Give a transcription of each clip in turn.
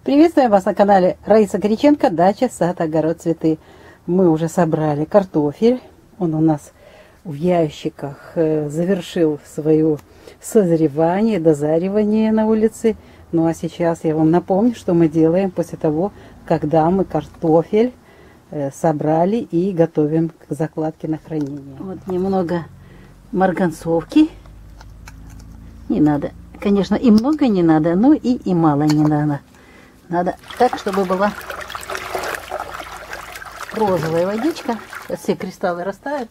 Приветствуем вас на канале Раиса Кириченко, дача, сад, огород, цветы. Мы уже собрали картофель. Он у нас в ящиках завершил свое созревание, дозаривание на улице. Ну а сейчас я вам напомню, что мы делаем после того, когда мы картофель собрали и готовим к закладке на хранение. Вот немного марганцовки. Не надо. Конечно, и много не надо, но и мало не надо. Надо так, чтобы была розовая водичка. Сейчас все кристаллы растают.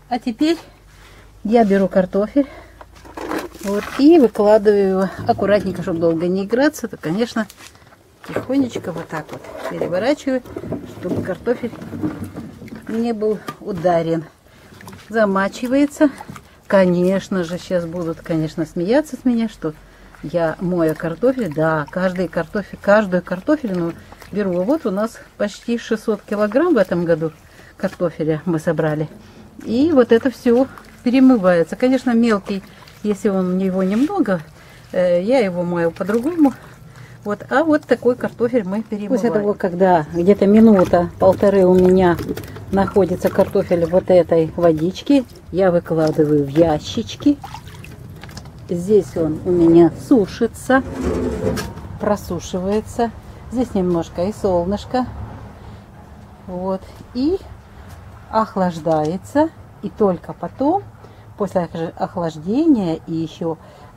А теперь я беру картофель вот, и выкладываю его аккуратненько, чтобы долго не играться. То, конечно, тихонечко вот так вот переворачиваю, чтобы картофель не был ударен. Замачивается. Конечно же, сейчас будут, конечно, смеяться с меня, что я мою картофель. Да, каждую картофелину беру. Вот у нас почти 600 килограмм в этом году картофеля мы собрали. И вот это все перемывается. Конечно, мелкий, если у него немного, я его мою по-другому. Вот, а вот такой картофель мы перемываем. После того, когда где-то минута-полторы у меня находится картофель вот этой водички, я выкладываю в ящички. Здесь он у меня сушится, просушивается. Здесь немножко и солнышко. Вот. И охлаждается. И только потом, после охлаждения, и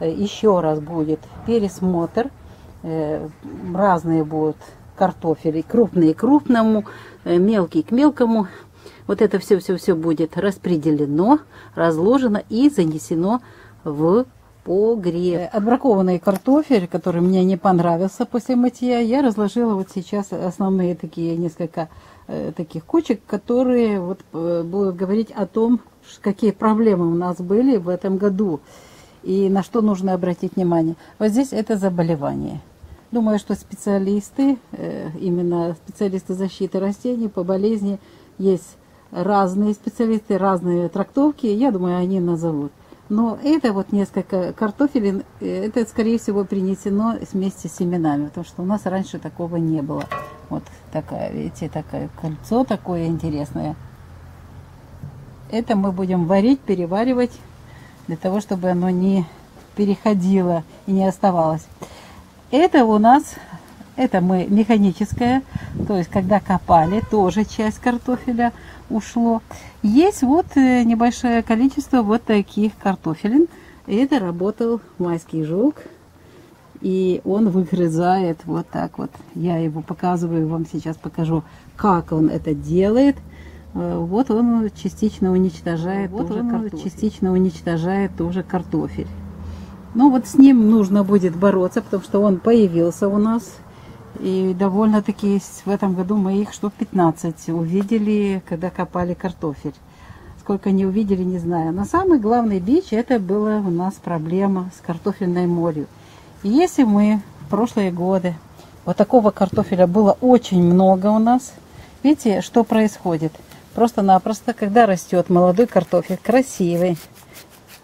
еще раз будет пересмотр. Разные будут картофели. Крупные к крупному, мелкий к мелкому. Вот это все будет распределено, разложено и занесено в погреб. Отбракованный картофель, который мне не понравился после мытья, я разложила вот сейчас основные такие несколько таких кучек, которые вот будут говорить о том, какие проблемы у нас были в этом году и на что нужно обратить внимание. Вот здесь это заболевание. Думаю, что специалисты, именно специалисты защиты растений по болезни, есть разные специалисты, разные трактовки, я думаю, они назовут. Но это вот несколько картофелин, это, скорее всего, принесено вместе с семенами, потому что у нас раньше такого не было. Вот такая, видите, такое кольцо такое интересное. Это мы будем варить, переваривать, для того, чтобы оно не переходило и не оставалось. Это у нас, это мы механическое, то есть когда копали, тоже часть картофеля ушло. Есть вот небольшое количество вот таких картофелин. Это работал майский жук, и он выгрызает вот так вот. Я его показываю, вам сейчас покажу, как он это делает. Вот он частично уничтожает, тоже картофель. Ну вот с ним нужно будет бороться, потому что он появился у нас. И довольно-таки в этом году мы их штук 15 увидели, когда копали картофель. Сколько не увидели, не знаю. Но самый главный бич, это была у нас проблема с картофельной молью. И если мы в прошлые годы вот такого картофеля было очень много у нас, видите, что происходит? Просто-напросто, когда растет молодой картофель, красивый,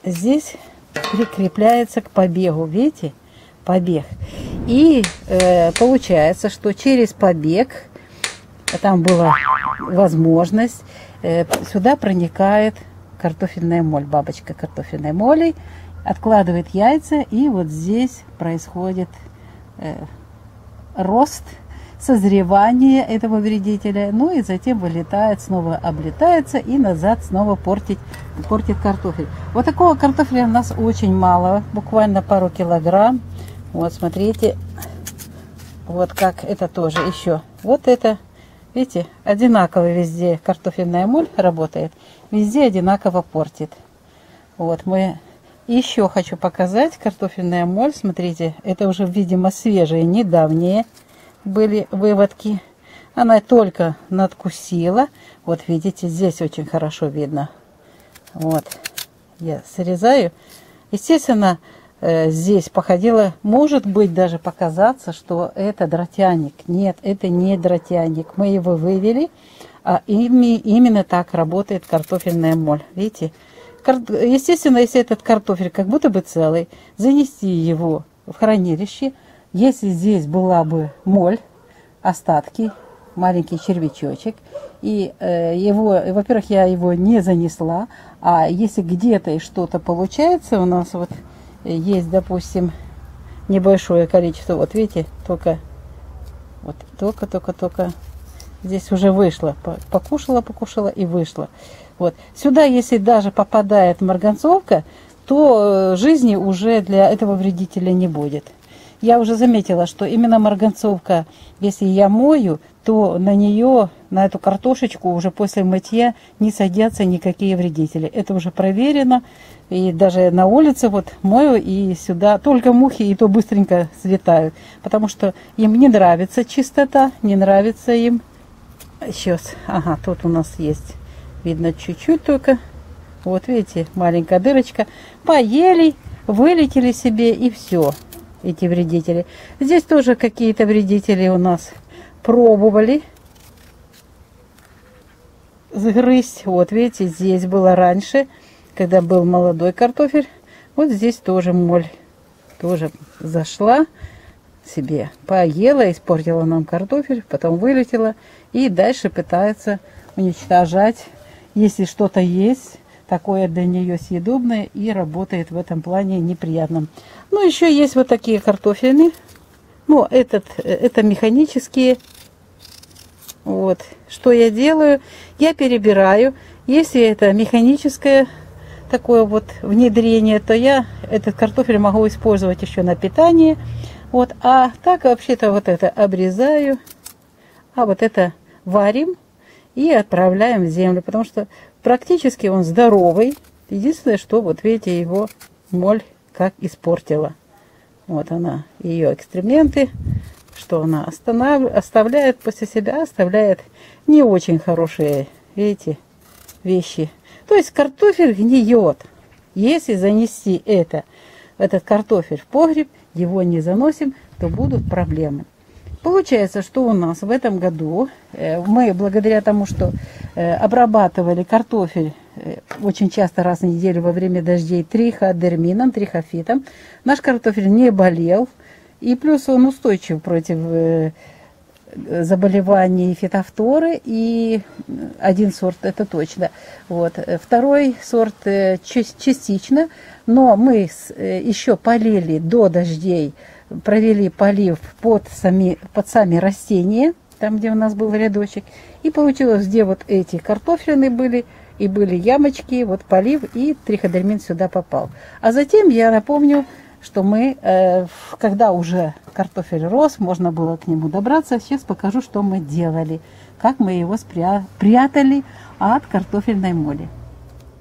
здесь прикрепляется к побегу, видите, побег. И получается, что через побег, там была возможность, сюда проникает картофельная моль, бабочка картофельной моли, откладывает яйца, и вот здесь происходит рост, созревание этого вредителя, ну и затем вылетает, снова облетается и назад снова портит картофель. Вот такого картофеля у нас очень мало, буквально пару килограмм. Вот смотрите, вот как это тоже еще. Вот это, видите, одинаково везде картофельная моль работает, везде одинаково портит. Вот мы еще хочу показать картофельная моль. Смотрите, это уже, видимо, свежие, недавние были выводки. Она только надкусила. Вот видите, здесь очень хорошо видно. Вот, я срезаю. Естественно, здесь походило, может быть, даже показаться, что это дротяник. Нет, это не дротяник. Мы его вывели, а именно так работает картофельная моль. Видите? Естественно, если этот картофель как будто бы целый, занести его в хранилище, Если здесь была бы моль, остатки, маленький червячочек, и во-первых, я его не занесла, а если где-то и что-то получается, у нас вот есть, допустим, небольшое количество, вот видите, только здесь уже вышло, покушала и вышло. Вот. Сюда, если даже попадает марганцовка, то жизни уже для этого вредителя не будет. Я уже заметила, что именно марганцовка, если я мою, то на нее, на эту картошечку уже после мытья не садятся никакие вредители. Это уже проверено. И даже на улице вот мою, и сюда только мухи, и то быстренько слетают. Потому что им не нравится чистота, не нравится им. Сейчас, ага, тут у нас есть, видно, чуть-чуть только. Вот видите, маленькая дырочка. Поели, вылетели себе, и все. Эти вредители. Здесь тоже какие-то вредители у нас пробовали загрызть. Вот видите, здесь было раньше, когда был молодой картофель. Вот здесь тоже моль тоже зашла себе, поела, испортила нам картофель, потом вылетела и дальше пытается уничтожать, если что-то есть такое для нее съедобное, и работает в этом плане неприятном. Ну, еще есть вот такие картофельные. Ну, это механические. Вот. Что я делаю? Я перебираю. Если это механическое такое вот внедрение, то я этот картофель могу использовать еще на питание. Вот. А так вообще-то вот это обрезаю. А вот это варим и отправляем в землю. Потому что практически он здоровый. Единственное, что вот видите, его моль как испортила. Вот она, ее экскременты, что она оставляет после себя, оставляет не очень хорошие, видите, вещи. То есть картофель гниет. Если занести этот картофель в погреб, его не заносим, то будут проблемы. Получается, что у нас в этом году мы, благодаря тому, что обрабатывали картофель очень часто раз в неделю во время дождей триходермином, трихофитом, наш картофель не болел, и плюс он устойчив против заболеваний фитофторы, и один сорт это точно. Вот. Второй сорт частично, но мы еще полили до дождей, провели полив под сами растения, там, где у нас был рядочек, и получилось, где вот эти картофельные были, и были ямочки, вот полив, и триходермин сюда попал. А затем я напомню, что мы, когда уже картофель рос, можно было к нему добраться. Сейчас покажу, что мы делали, как мы его спрятали от картофельной моли.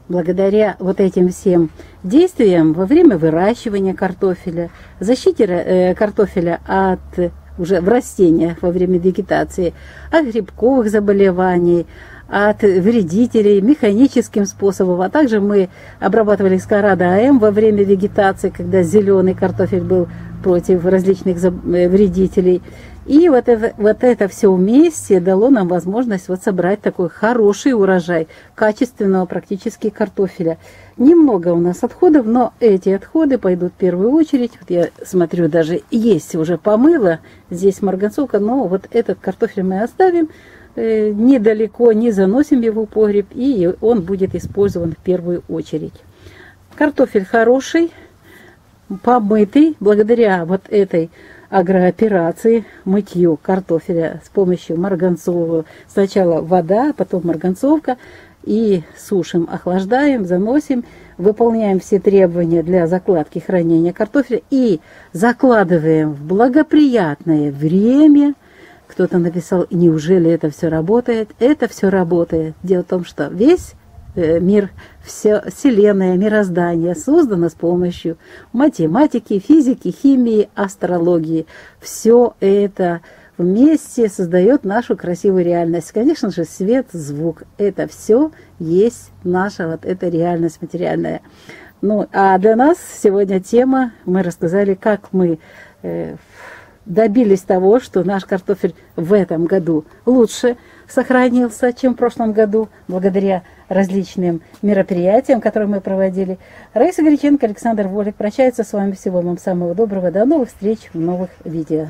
Благодаря вот этим всем действиям во время выращивания картофеля, защите картофеля от уже в растениях во время вегетации, от грибковых заболеваний, от вредителей механическим способом, а также мы обрабатывали Скарада АМ во время вегетации, когда зеленый картофель был против различных вредителей. И вот это все вместе дало нам возможность вот собрать такой хороший урожай качественного практически картофеля. Немного у нас отходов, но эти отходы пойдут в первую очередь. Вот я смотрю, даже есть уже помыло, здесь марганцовка, но вот этот картофель мы оставим недалеко, не заносим его в погреб, и он будет использован в первую очередь. Картофель хороший, помытый, благодаря вот этой агрооперации, мытью картофеля с помощью марганцового. Сначала вода, потом марганцовка, и сушим, охлаждаем, заносим, выполняем все требования для закладки хранения картофеля и закладываем в благоприятное время. Кто-то написал, неужели это все работает? Это все работает. Дело в том, что весь мир, Вселенная, мироздание создано с помощью математики, физики, химии, астрологии. Все это вместе создает нашу красивую реальность. Конечно же, свет, звук, это все есть наша вот эта реальность материальная. Ну, а для нас сегодня тема, мы рассказали, как мы добились того, что наш картофель в этом году лучше сохранился, чем в прошлом году, благодаря различным мероприятиям, которые мы проводили. Раиса Греченко, Александр Волик прощаются с вами. Всего вам самого доброго. До новых встреч в новых видео.